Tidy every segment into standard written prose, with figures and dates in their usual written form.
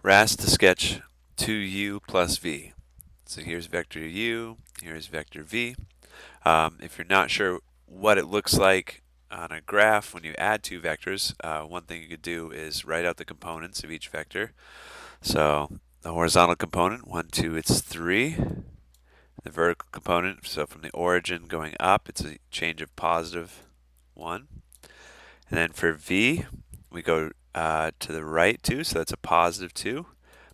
RAS to sketch 2u plus v. So here's vector u, here's vector v. If you're not sure what it looks like on a graph when you add two vectors, one thing you could do is write out the components of each vector. So the horizontal component, 1, 2, it's 3. The vertical component, so from the origin going up, it's a change of positive 1. And then for v, we go to the right 2, so that's a positive 2.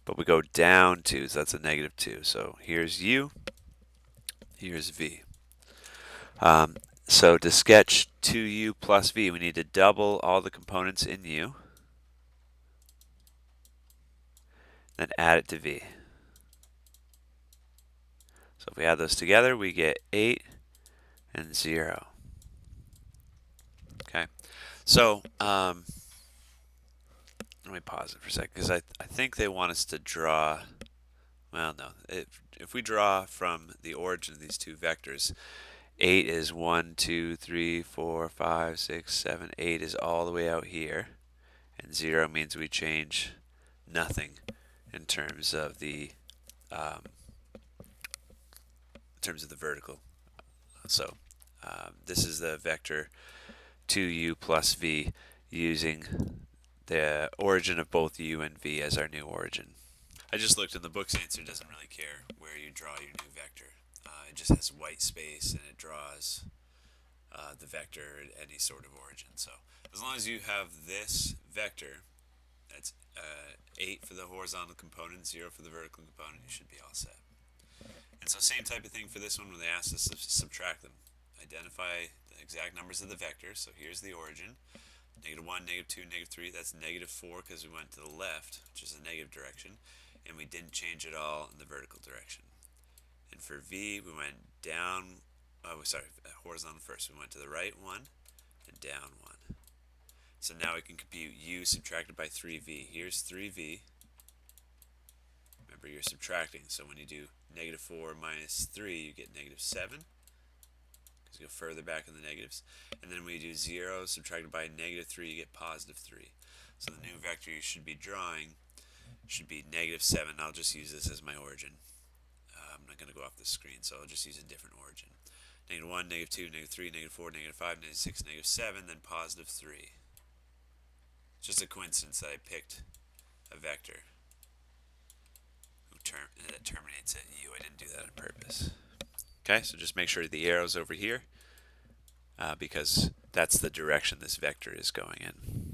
But we go down 2, so that's a negative 2. So here's u, here's v. So to sketch 2u plus v, we need to double all the components in u, then add it to v. So if we add those together, we get 8 and 0. Okay, so let me pause it for a second because I think they want us to draw. Well, no. If we draw from the origin of these two vectors, 8 is 1, 2, 3, 4, 5, 6, 7. 8 is all the way out here, and 0 means we change nothing in terms of the vertical. So this is the vector 2u plus v using the origin of both u and v as our new origin. I just looked and the book's answer doesn't really care where you draw your new vector. It just has white space and it draws the vector at any sort of origin. So as long as you have this vector, that's 8 for the horizontal component, 0 for the vertical component, you should be all set. And so same type of thing for this one when they ask us to subtract them. Identify the exact numbers of the vectors. So here's the origin. Negative 1, negative 2, negative 3, that's negative 4 because we went to the left, which is the negative direction, and we didn't change at all in the vertical direction. And for v, we went down, horizontal first. We went to the right 1 and down 1. So now we can compute u subtracted by 3v. Here's 3v. Remember, you're subtracting, so when you do negative 4 minus 3, you get negative 7. Because you go further back in the negatives. And then when you do 0 subtracted by negative 3, you get positive 3. So the new vector you should be drawing should be negative 7. I'll just use this as my origin. I'm not going to go off the screen, so I'll just use a different origin. Negative 1, negative 2, negative 3, negative 4, negative 5, negative 6, negative 7, then positive 3. It's just a coincidence that I picked a vector that terminates at u. I didn't do that on purpose. Okay, so just make sure the arrow's over here because that's the direction this vector is going in.